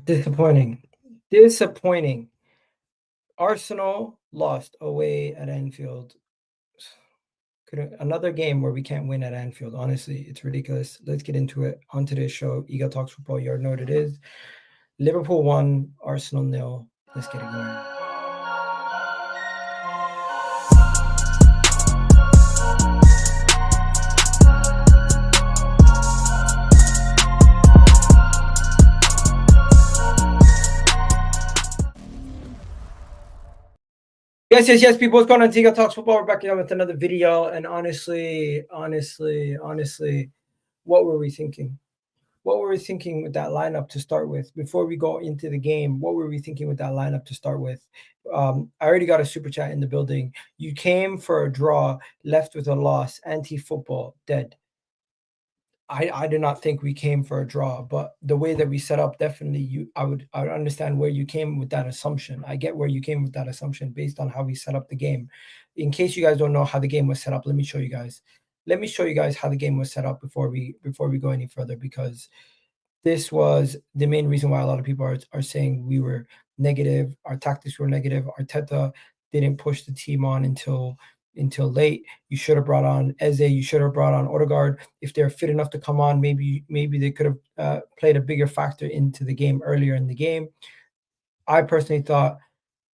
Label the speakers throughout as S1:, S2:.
S1: Disappointing. Disappointing. Arsenal lost away at Anfield. Another game where we can't win at Anfield. Honestly, it's ridiculous. Let's get into it on today's show. Eagle Talks Football. You already know what it is. Liverpool 1, Arsenal 0. Let's get it going. Yes, people. What's going on? Eagle Talks Football. We're back again with another video. And honestly, what were we thinking? What were we thinking with that lineup to start with? Before we go into the game, what were we thinking with that lineup to start with? I already got a super chat in the building. You came for a draw, left with a loss, anti-football, dead. I did not think we came for a draw, but the way that we set up, definitely I would understand where you came with that assumption. I get where you came with that assumption based on how we set up the game. In case you guys don't know how the game was set up, let me show you guys. Let me show you guys how the game was set up before we go any further, because this was the main reason why a lot of people are saying we were negative, our tactics were negative. Arteta didn't push the team on until late. You should have brought on Eze. You should have brought on Odegaard. If they're fit enough to come on, maybe they could have played a bigger factor into the game earlier in the game. I personally thought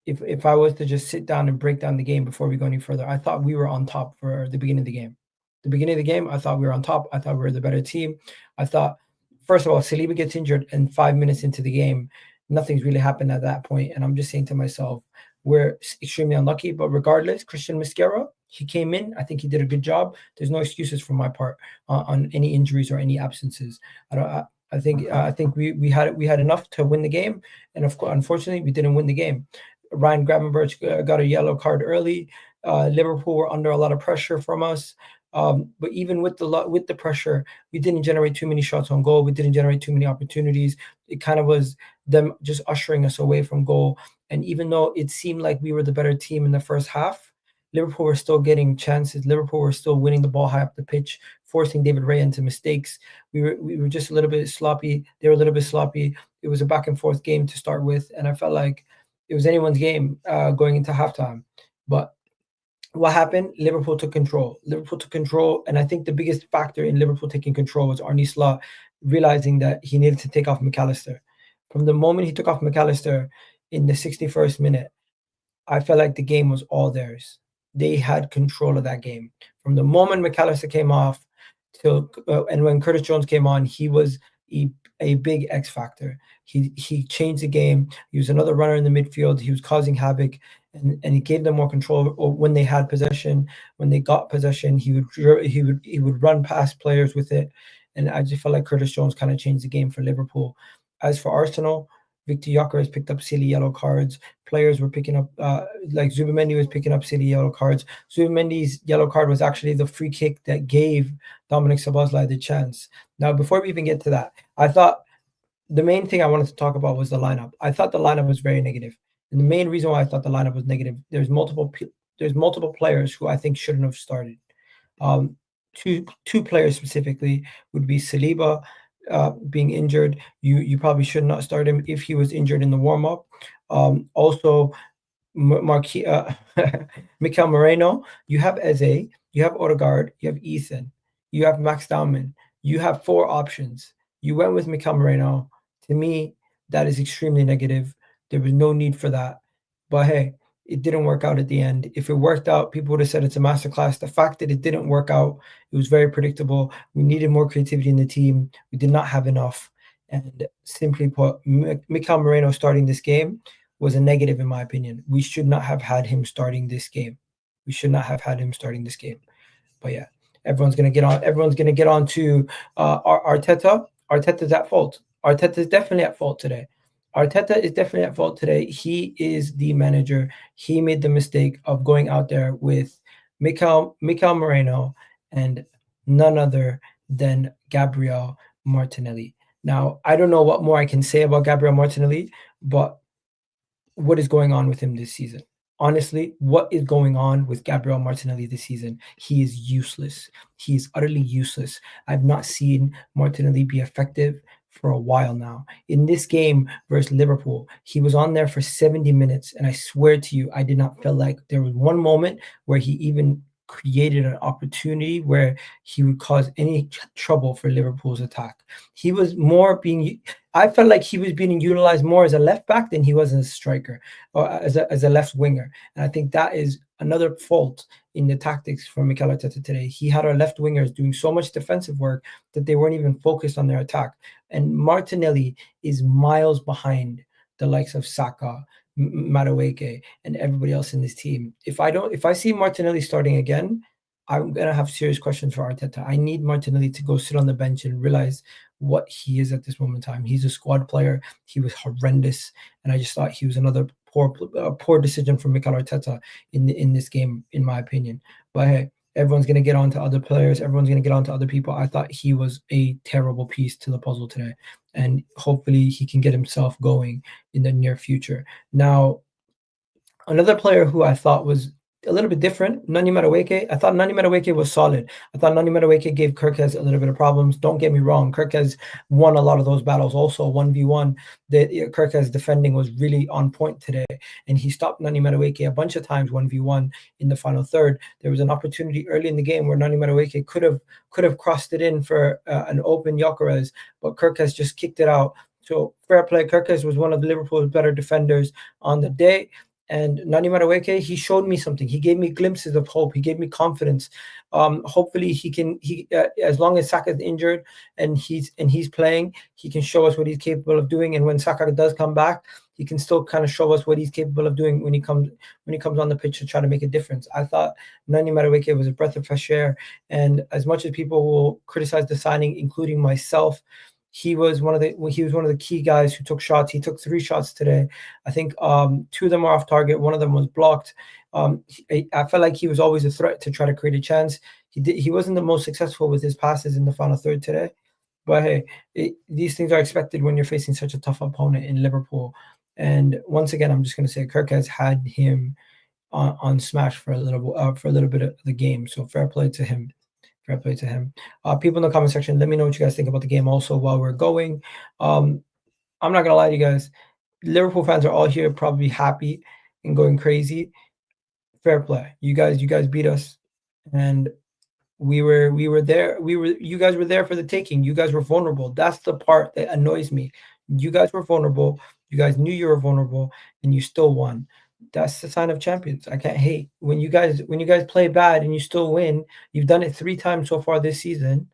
S1: if I was to just sit down and break down the game before we go any further, I thought we were on top for the beginning of the game. The beginning of the game, I thought we were on top. I thought we were the better team. I thought, first of all, Saliba gets injured, and 5 minutes into the game, nothing's really happened at that point. And I'm just saying to myself, we're extremely unlucky. But regardless, Christian Mascara, he came in. I think he did a good job. There's no excuses from my part on any injuries or any absences. I think we had enough to win the game, and of course, unfortunately, we didn't win the game. Ryan Gravenberch got a yellow card early. Liverpool were under a lot of pressure from us. But even with the pressure, we didn't generate too many shots on goal. We didn't generate too many opportunities. It kind of was them just ushering us away from goal. And even though it seemed like we were the better team in the first half, Liverpool were still getting chances. Liverpool were still winning the ball high up the pitch, forcing David Raya into mistakes. We were just a little bit sloppy. They were a little bit sloppy. It was a back and forth game to start with, and I felt like it was anyone's game going into halftime. But what happened? Liverpool took control. And I think the biggest factor in Liverpool taking control was Arne Slot realizing that he needed to take off McAllister. From the moment he took off McAllister in the 61st minute, I felt like the game was all theirs. They had control of that game. From the moment McAllister came off till and when Curtis Jones came on, he was a big X factor. He changed the game. He was another runner in the midfield. He was causing havoc, and he gave them more control when they had possession. When they got possession, he would run past players with it, and I just felt like Curtis Jones kind of changed the game for Liverpool. As for Arsenal, Viktor Gyökeres picked up silly yellow cards. Players were picking up, like Zubimendi was picking up silly yellow cards. Zubimendi's yellow card was actually the free kick that gave Dominic Szoboszlai the chance. Now, before we even get to that, I thought the main thing I wanted to talk about was the lineup. I thought the lineup was very negative. And the main reason why I thought the lineup was negative, there's multiple players who I think shouldn't have started. Two players specifically would be Saliba, being injured. You probably should not start him if he was injured in the warm-up. Also, Mikel Moreno, you have Eze, you have Odegaard, you have Ethan, you have Max Dowman. You have 4 options. You went with Mikel Moreno. To me, that is extremely negative. There was no need for that. But hey, it didn't work out at the end. If it worked out, people would have said it's a masterclass. The fact that it didn't work out, it was very predictable. We needed more creativity in the team. We did not have enough. And simply put, Mikel Moreno starting this game was a negative in my opinion. We should not have had him starting this game. But yeah, everyone's gonna get on to Arteta. Arteta's at fault. Arteta is definitely at fault today. He is the manager. He made the mistake of going out there with Mikel Moreno and none other than Gabriel Martinelli. Now, I don't know what more I can say about Gabriel Martinelli, but what is going on with him this season? Honestly, what is going on with Gabriel Martinelli this season? He is useless. He is utterly useless. I've not seen Martinelli be effective for a while now. In this game versus Liverpool, he was on there for 70 minutes, and I swear to you, I did not feel like there was one moment where he even created an opportunity where he would cause any trouble for Liverpool's attack. He was more being I felt like he was being utilized more as a left back than he was as a striker or as a left winger. And I think that is another fault in the tactics from Mikel Arteta today. He had our left wingers doing so much defensive work that they weren't even focused on their attack. And Martinelli is miles behind the likes of Saka, Madueke, and everybody else in this team. If I see Martinelli starting again, I'm gonna have serious questions for Arteta. I need Martinelli to go sit on the bench and realize what he is at this moment in time. He's a squad player. He was horrendous, and I just thought he was another poor decision from Mikel Arteta in this game, in my opinion. But hey, everyone's gonna get on to other players. Everyone's gonna get on to other people. I thought he was a terrible piece to the puzzle today, and hopefully he can get himself going in the near future. Now, another player who I thought was a little bit different, Noni Madueke. I thought Noni Madueke was solid. I thought Noni Madueke gave Gyökeres a little bit of problems. Don't get me wrong, Gyökeres won a lot of those battles also 1v1. The Gyökeres defending was really on point today, and he stopped Noni Madueke a bunch of times 1v1 in the final third. There was an opportunity early in the game where Noni Madueke could have crossed it in for an open Gyökeres, but Gyökeres just kicked it out. So fair play. Gyökeres was one of Liverpool's better defenders on the day. And Noni Madueke, he showed me something. He gave me glimpses of hope. He gave me confidence. Hopefully, as long as Saka's injured and he's playing, he can show us what he's capable of doing. And when Saka does come back, he can still kind of show us what he's capable of doing when he comes on the pitch to try to make a difference. I thought Noni Madueke was a breath of fresh air. And as much as people will criticize the signing, including myself, he was one of the key guys who took shots. He took 3 shots today. I think 2 of them were off target. One of them was blocked. I felt like he was always a threat to try to create a chance. He wasn't the most successful with his passes in the final third today. But hey, these things are expected when you're facing such a tough opponent in Liverpool. And once again, I'm just going to say Gyökeres had him on smash for a little bit of the game. So fair play to him. Fair play to him. People in the comment section, let me know what you guys think about the game also while we're going. I'm not gonna lie to you guys. Liverpool fans are all here probably happy and going crazy. Fair play. You guys beat us, and we were there. You guys were there for the taking. You guys were vulnerable. That's the part that annoys me. You guys were vulnerable. You guys knew you were vulnerable, and you still won. That's the sign of champions. I can't hate when you guys play bad and you still win. You've done it 3 times so far this season.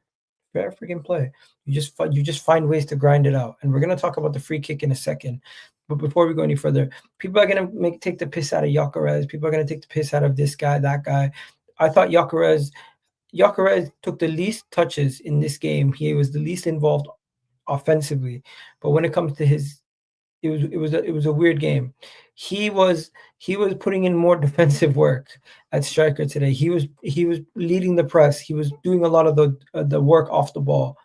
S1: Fair freaking play. You just find ways to grind it out. And we're gonna talk about the free kick in a second. But before we go any further, people are gonna take the piss out of Gyökeres. People are gonna take the piss out of this guy, that guy. I thought Gyökeres took the least touches in this game. He was the least involved offensively. But when it comes to it was a weird game. He was putting in more defensive work at striker today. He was leading the press. He was doing a lot of the work off the ball.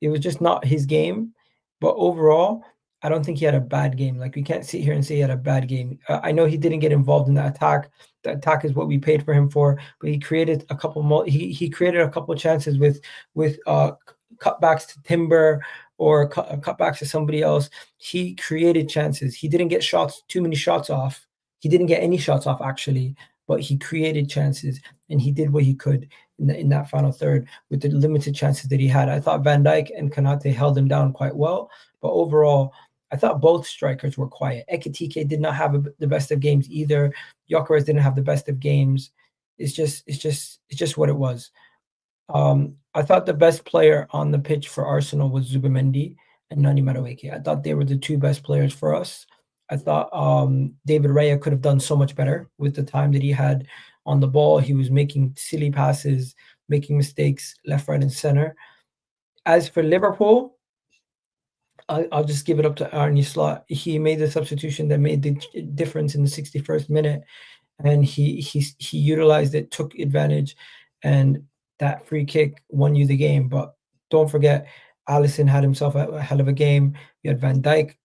S1: It was just not his game. But overall, I don't think he had a bad game. Like, we can't sit here and say he had a bad game. I know he didn't get involved in the attack. The attack is what we paid for him for. But he created a couple he created a couple of chances with cutbacks to Timber or cutbacks to somebody else. He created chances. He didn't get too many shots off. He didn't get any shots off, actually, but he created chances, and he did what he could in that final third with the limited chances that he had. I thought Van Dijk and Konate held him down quite well, but overall, I thought both strikers were quiet. Ekitike did not have the best of games either. Gyökeres didn't have the best of games. It's just what it was. I thought the best player on the pitch for Arsenal was Zubimendi and Noni Madueke. I thought they were the 2 best players for us. I thought David Raya could have done so much better with the time that he had on the ball. He was making silly passes, making mistakes left, right, and center. As for Liverpool, I'll just give it up to Arne Slot. He made the substitution that made the difference in the 61st minute, and he utilized it, took advantage, and that free kick won you the game. But don't forget, Alisson had himself a hell of a game. You had Van Dijk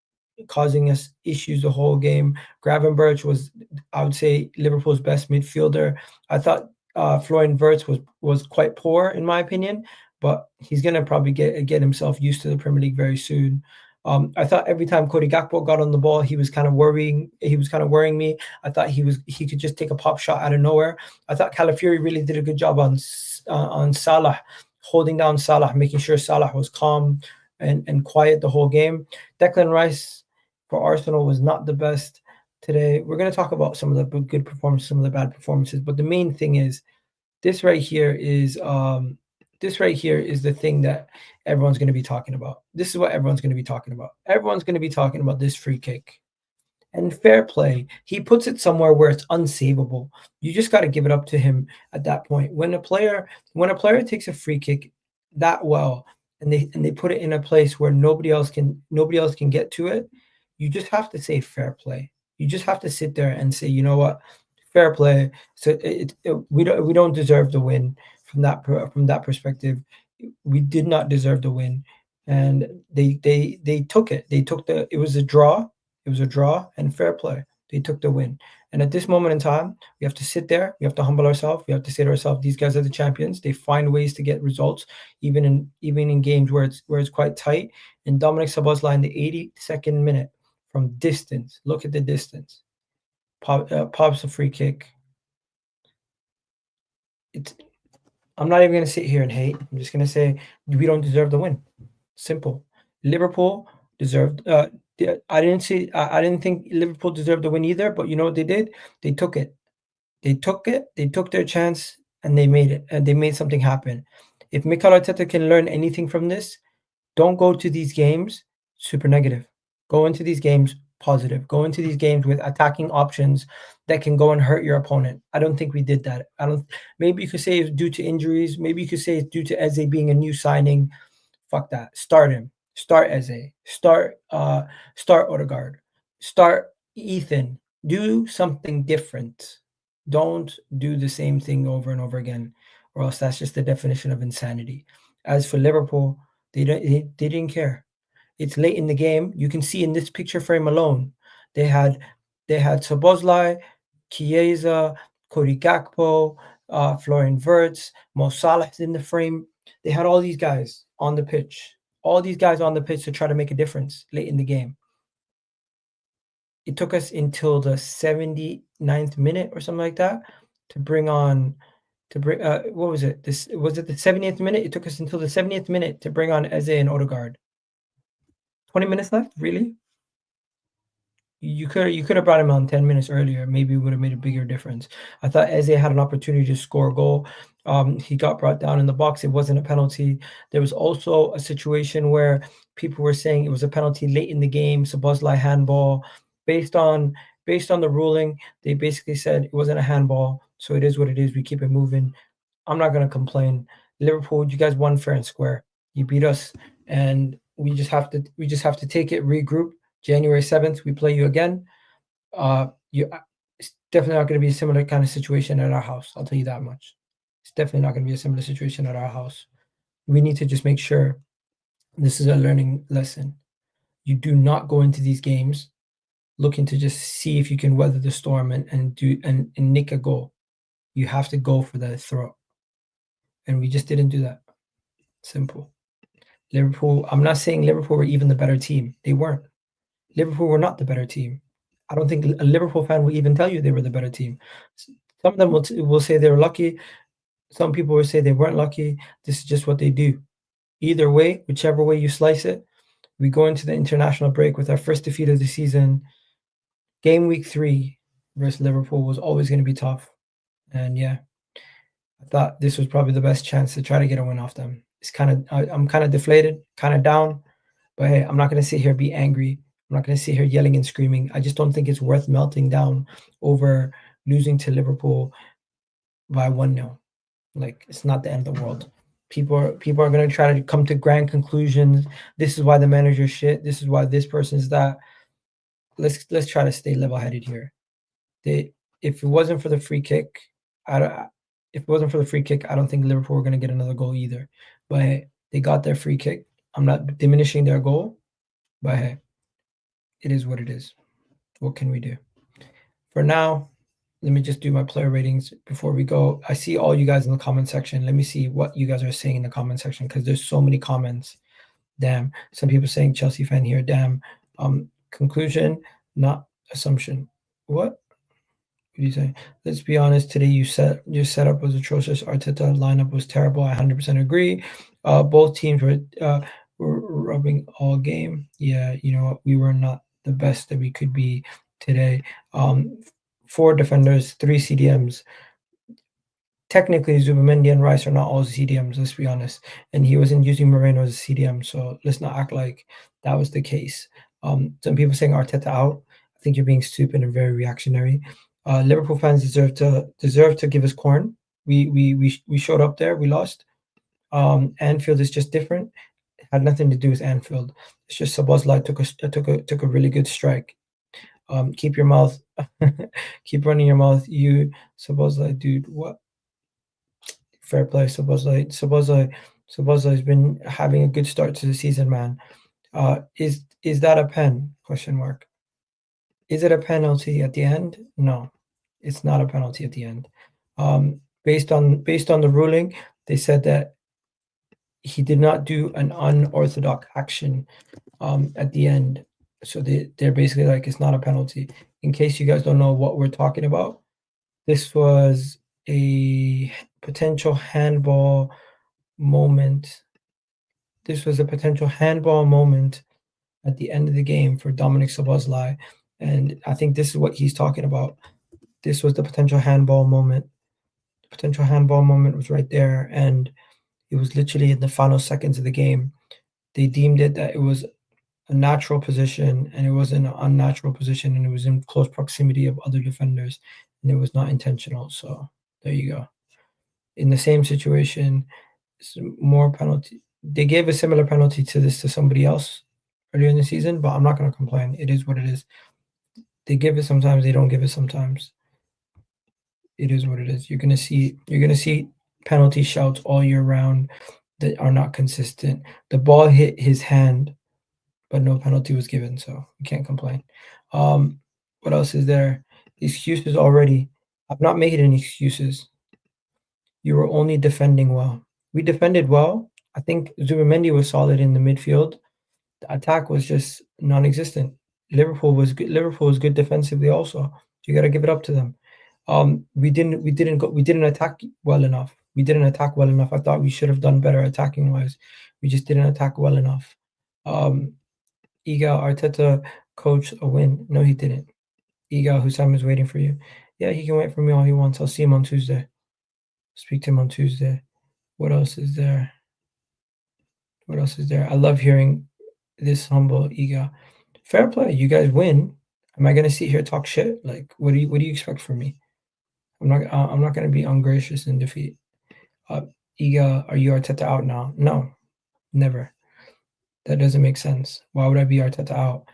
S1: causing us issues the whole game. Gravenberch was, I would say, Liverpool's best midfielder. I thought Florian Wirtz was quite poor, in my opinion, but he's gonna probably get himself used to the Premier League very soon. I thought every time Cody Gakpo got on the ball, he was kind of worrying. He was kind of worrying me. I thought he could just take a pop shot out of nowhere. I thought Calafiori really did a good job on Salah, holding down Salah, making sure Salah was calm and quiet the whole game. Declan Rice for Arsenal was not the best today. We're going to talk about some of the good performances, some of the bad performances, but the main thing is this right here is the thing that everyone's going to be talking about. This is what everyone's going to be talking about. Everyone's going to be talking about this free kick. And fair play, he puts it somewhere where it's unsavable. You just got to give it up to him at that point. When a player takes a free kick that well and they put it in a place where nobody else can get to it, you just have to say fair play. You just have to sit there and say, you know what, fair play. So we don't deserve the win from that perspective. We did not deserve the win, and they took it. It was a draw. It was a draw and fair play. They took the win. And at this moment in time, we have to sit there. We have to humble ourselves. We have to say to ourselves, these guys are the champions. They find ways to get results, even in games where it's quite tight. And Dominic Szoboszlai in the 82nd minute from distance. Look at the distance. Pops a free kick. I'm not even going to sit here and hate. I'm just going to say we don't deserve the win. Simple. Liverpool deserved. I didn't think Liverpool deserved the win either, but you know what they did? They took it. They took their chance, and they made it, and they made something happen. If Mikel Arteta can learn anything from this, don't go to these games super negative. Go into these games positive. Go into these games with attacking options that can go and hurt your opponent. I don't think we did that. Maybe you could say it's due to injuries. Maybe you could say it's due to Eze being a new signing. Fuck that. Start him. Start Eze. Start Odegaard. Start Ethan. Do something different. Don't do the same thing over and over again, or else that's just the definition of insanity. As for Liverpool, they didn't care. It's late in the game. You can see in this picture frame alone, they had Szoboszlai, Chiesa, Cody Gakpo, Florian Wirtz, Mo Salah's in the frame. They had all these guys on the pitch. All these guys on the pitch to try to make a difference late in the game. It took us until the 79th minute or something like that to bring what was it? Was it the 70th minute? It took us until the 70th minute to bring on Eze and Odegaard. 20 minutes left? Really? You could have brought him on 10 minutes earlier. Maybe it would have made a bigger difference. I thought Eze had an opportunity to score a goal. He got brought down in the box. It wasn't a penalty. There was also a situation where people were saying it was a penalty late in the game, Szoboszlai handball. Based on the ruling, they basically said it wasn't a handball. So it is what it is. We keep it moving. I'm not going to complain. Liverpool, you guys won fair and square. You beat us, and we just have to take it, regroup. January 7th, we play you again. It's definitely not going to be a similar kind of situation at our house. I'll tell you that much. It's definitely not going to be a similar situation at our house. We need to just make sure this is a learning lesson. You do not go into these games looking to just see if you can weather the storm and nick a goal. You have to go for the throw. And we just didn't do that. Simple. Liverpool, I'm not saying Liverpool were even the better team. They weren't. Liverpool were not the better team. I don't think a Liverpool fan will even tell you they were the better team. Some of them will say they were lucky. Some people will say they weren't lucky. This is just what they do. Either way, whichever way you slice it, we go into the international break with our first defeat of the season. Game week 3 versus Liverpool was always going to be tough. And yeah, I thought this was probably the best chance to try to get a win off them. I'm kind of deflated, kind of down. But hey, I'm not going to sit here and be angry. I'm not going to sit here yelling and screaming. I just don't think it's worth melting down over losing to Liverpool by 1-0. Like, it's not the end of the world. People are going to try to come to grand conclusions. This is why the manager's shit. This is why this person's that. Let's try to stay level-headed here. If it wasn't for the free kick, I don't think Liverpool were going to get another goal either. But hey, they got their free kick. I'm not diminishing their goal, but hey, it is what it is. What can we do? For now, let me just do my player ratings before we go. I see all you guys in the comment section. Let me see what you guys are saying in the comment section because there's so many comments. Damn. Some people saying Chelsea fan here. Damn. Conclusion, not assumption. What? What do you say? Let's be honest. Today, your setup was atrocious. Arteta lineup was terrible. I 100% agree. Both teams were rubbing all game. Yeah, you know what? We were not the best that we could be today. Four defenders, three CDMs. Technically, Zubimendi and Rice are not all CDMs. Let's be honest. And he wasn't using Moreno as a CDM, so let's not act like that was the case. Some people saying Arteta out. I think you're being stupid and very reactionary. Liverpool fans deserve to give us corn. We showed up there. We lost. Anfield is just different. It had nothing to do with Anfield. It's just Szoboszlai took a really good strike. Keep your mouth, keep running your mouth. You Szoboszlai, dude. What? Fair play, Szoboszlai's been having a good start to the season, man. Is that a pen? Question mark. Is it a penalty at the end? No, it's not a penalty at the end. Based on the ruling, they said that he did not do an unorthodox action at the end. So they're basically like, it's not a penalty. In case you guys don't know what we're talking about, this was a potential handball moment. This was a potential handball moment at the end of the game for Dominic Szoboszlai, and I think this is what he's talking about. This was the potential handball moment. The potential handball moment was right there, and it was literally in the final seconds of the game. They deemed it that it was a natural position, and it wasn't an unnatural position, and it was in close proximity of other defenders, and it was not intentional. So there you go. In the same situation, more penalty. They gave a similar penalty to this to somebody else earlier in the season, but I'm not going to complain. It is what it is. They give it sometimes, they don't give it sometimes. It is what it is. You're gonna see penalty shouts all year round that are not consistent. The ball hit his hand, but no penalty was given, so you can't complain. What else is there? Excuses already. I'm not making any excuses. You were only defending well. We defended well. I think Zubimendi was solid in the midfield. The attack was just non-existent. Liverpool was good. Liverpool was good defensively also. You got to give it up to them. We didn't attack well enough. We didn't attack well enough. I thought we should have done better attacking wise. We just didn't attack well enough. Iga Arteta coached a win. No, he didn't. Iga Hussam is waiting for you. Yeah, he can wait for me all he wants. I'll see him on Tuesday. Speak to him on Tuesday. What else is there? What else is there? I love hearing this humble Iga. Fair play. You guys win. Am I gonna sit here talk shit? Like, what do you expect from me? I'm not gonna be ungracious in defeat. Iga, are you Arteta out now? No, never. That doesn't make sense. Why would I be Arteta out?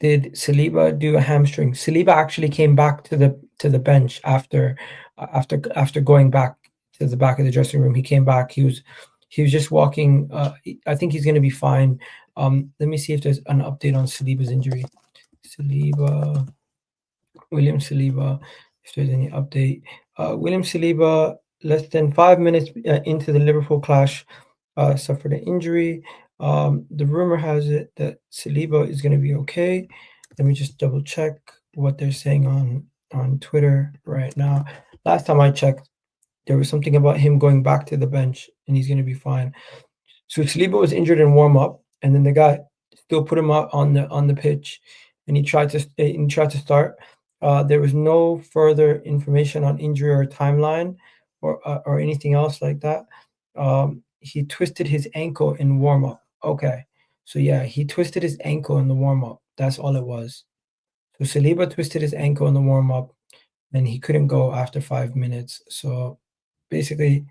S1: Did Saliba do a hamstring? Saliba actually came back to the bench after going back to the back of the dressing room. He came back. He was just walking. I think he's going to be fine. Let me see if there's an update on Saliba's injury. William Saliba, if there's any update. William Saliba, less than 5 minutes into the Liverpool clash, suffered an injury. The rumor has it that Saliba is going to be okay. Let me just double check what they're saying on Twitter right now. Last time I checked, there was something about him going back to the bench and he's going to be fine. So Saliba was injured in warm up, and then the guy still put him out on the pitch, and he tried to start. There was no further information on injury or timeline or anything else like that. He twisted his ankle in warm up. Okay, so yeah, he twisted his ankle in the warm up. That's all it was. So Saliba twisted his ankle in the warm up, and he couldn't go after 5 minutes. So basically,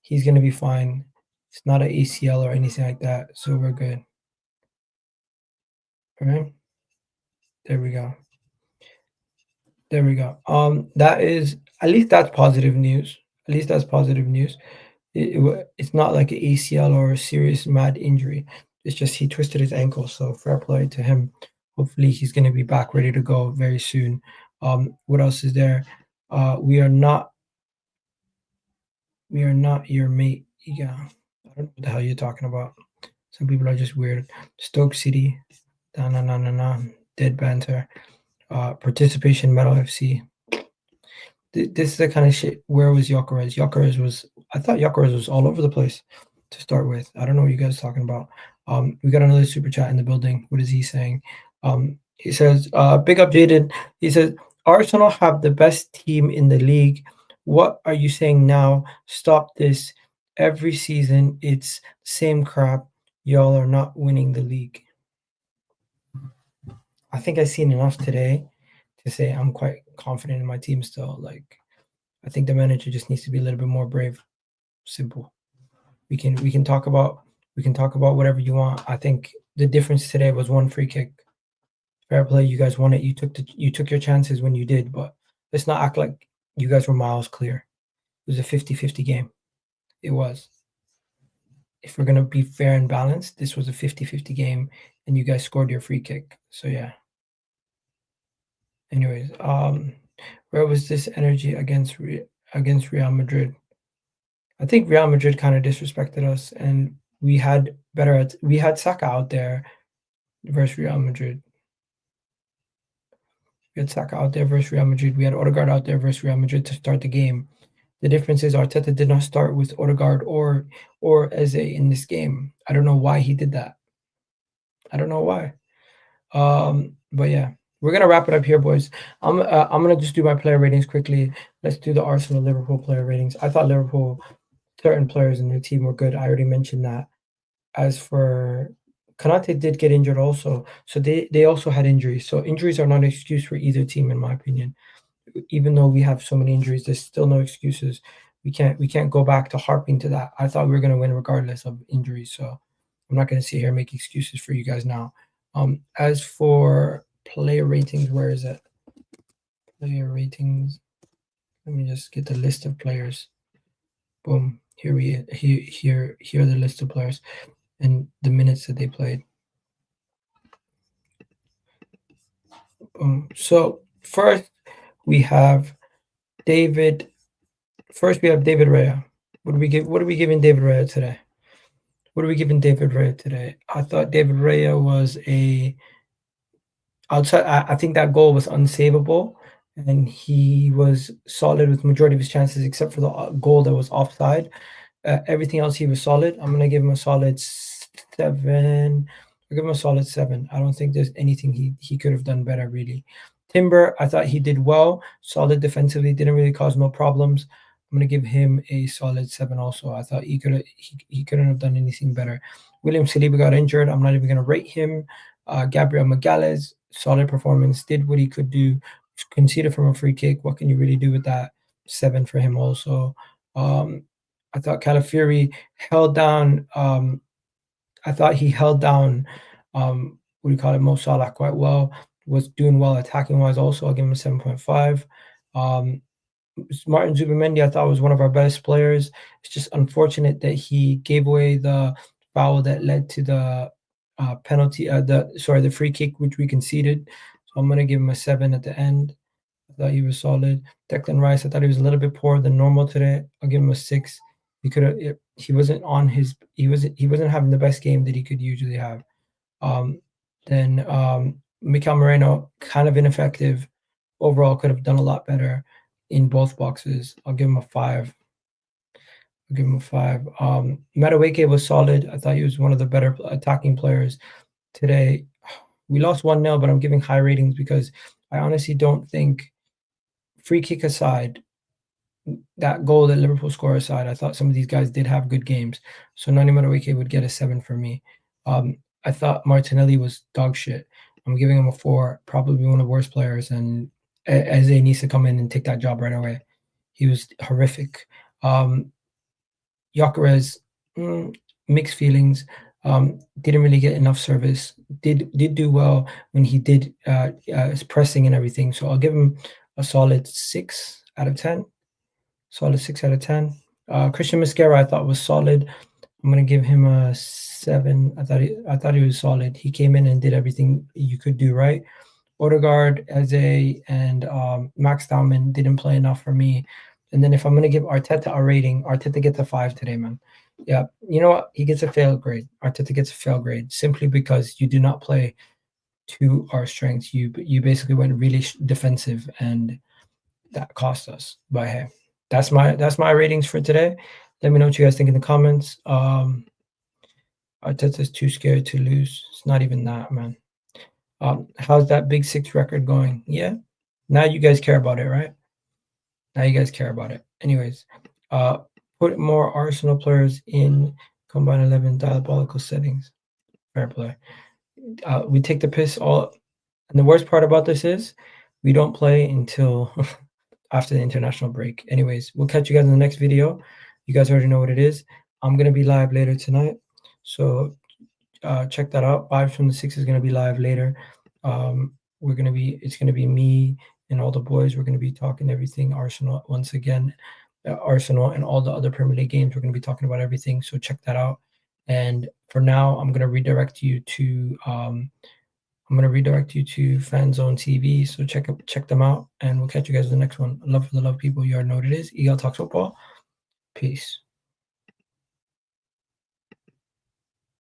S1: he's gonna be fine. It's not an ACL or anything like that, so we're good. All right, there we go. There we go. That is at least that's positive news. At least that's positive news. It's not like an ACL or a serious mad injury. It's just he twisted his ankle. So fair play to him. Hopefully he's going to be back ready to go very soon. What else is there? We are not your mate. Yeah, I don't know what the hell you're talking about. Some people are just weird. Stoke City, na na na na na. Dead banter. Participation medal FC. This is the kind of shit. Where was Gyökeres? I thought Gyökeres was all over the place to start with. I don't know what you guys are talking about. We got another super chat in the building. What is he saying? He says, big up Jaden. He says, Arsenal have the best team in the league. What are you saying now? Stop this. Every season, it's same crap. Y'all are not winning the league. I think I've seen enough today to say I'm quite confident in my team still. Like, I think the manager just needs to be a little bit more brave. Simple. We can talk about whatever you want. I think the difference today was one free kick. Fair play, you guys won it. You took your chances when you did, but let's not act like you guys were miles clear. It was a 50-50 game. It was. If we're gonna be fair and balanced, this was a 50-50 game, and you guys scored your free kick. So yeah. Anyways, where was this energy against Real Madrid? I think Real Madrid kind of disrespected us, and we had Saka out there versus Real Madrid. We had Saka out there versus Real Madrid. We had Odegaard out there versus Real Madrid to start the game. The difference is Arteta did not start with Odegaard or Eze in this game. I don't know why he did that. I don't know why. But yeah, we're gonna wrap it up here, boys. I'm gonna just do my player ratings quickly. Let's do the Arsenal Liverpool player ratings. I thought Liverpool, certain players in their team were good. I already mentioned that. As for Konate did get injured also, so they also had injuries. So injuries are not an excuse for either team, in my opinion. Even though we have so many injuries, there's still no excuses. We can't go back to harping to that. I thought we were gonna win regardless of injuries, so I'm not gonna sit here and make excuses for you guys now. As for player ratings, where is it? Player ratings. Let me just get the list of players. Boom. Here are the list of players and the minutes that they played. So first we have David. First we have David Raya. What are we giving David Raya today? I thought David Raya was outside. I think that goal was unsavable, and he was solid with majority of his chances, except for the goal that was offside. Everything else, he was solid. I'm gonna give him a solid 7. I'll give him a solid 7. I don't think there's anything he could have done better, really. Timber, I thought he did well, solid defensively, didn't really cause no problems. I'm gonna give him a solid 7 also. I thought he couldn't have done anything better. William Saliba got injured. I'm not even gonna rate him. Gabriel Magalhaes, solid performance, did what he could do, conceded from a free kick. What can you really do with that? 7 for him also. I thought Calafiori held down. I thought he held down. Mo Salah quite well. Was doing well attacking wise. Also, I'll give him a 7.5. Martin Zubimendi, I thought was one of our best players. It's just unfortunate that he gave away the foul that led to the penalty. The free kick which we conceded. So I'm gonna give him a 7 at the end. I thought he was solid. Declan Rice, I thought he was a little bit poorer than normal today. I'll give him a 6. He wasn't having the best game that he could usually have. Then Mikel Moreno, kind of ineffective. Overall, could have done a lot better in both boxes. I'll give him a 5. Madueke was solid. I thought he was one of the better attacking players today. We lost 1-0, but I'm giving high ratings because I honestly don't think, free kick aside, that goal that Liverpool scored aside, I thought some of these guys did have good games. So Noni Madueke would get a 7 for me. I thought Martinelli was dog shit. I'm giving him a 4, probably one of the worst players, and Eze needs to come in and take that job right away. He was horrific. Gyökeres, mixed feelings. Didn't really get enough service. Did do well when he did his pressing and everything. So I'll give him a solid 6 out of 10. Solid 6 out of 10. Christian Mosquera, I thought was solid. I'm gonna give him a 7. I thought he was solid. He came in and did everything you could do right. Odegaard, Eze, and Max Dowman didn't play enough for me. And then if I'm gonna give Arteta a rating, Arteta gets a 5 today, man. Yeah, you know what? He gets a fail grade. Arteta gets a fail grade simply because you do not play to our strengths. You basically went really defensive, and that cost us. But hey, that's my ratings for today. Let me know what you guys think in the comments. Arteta's too scared to lose. It's not even that, man. How's that Big Six record going? Yeah, now you guys care about it, right? Now you guys care about it. Anyways, put more Arsenal players in combine 11 diabolical settings. Fair play. We take the piss all, and the worst part about this is we don't play until after the international break. Anyways, we'll catch you guys in the next video. You guys already know what it is. I'm gonna be live later tonight, so check that out. Vibes from the Six is gonna be live later. It's gonna be me and all the boys. We're gonna be talking everything Arsenal once again. Arsenal and all the other Premier League games. We're gonna be talking about everything. So check that out. And for now, I'm gonna redirect you to Fan Zone TV. So check them out, and we'll catch you guys in the next one. Love for the love people. You already know what it is. Eagle Talks Football. Peace.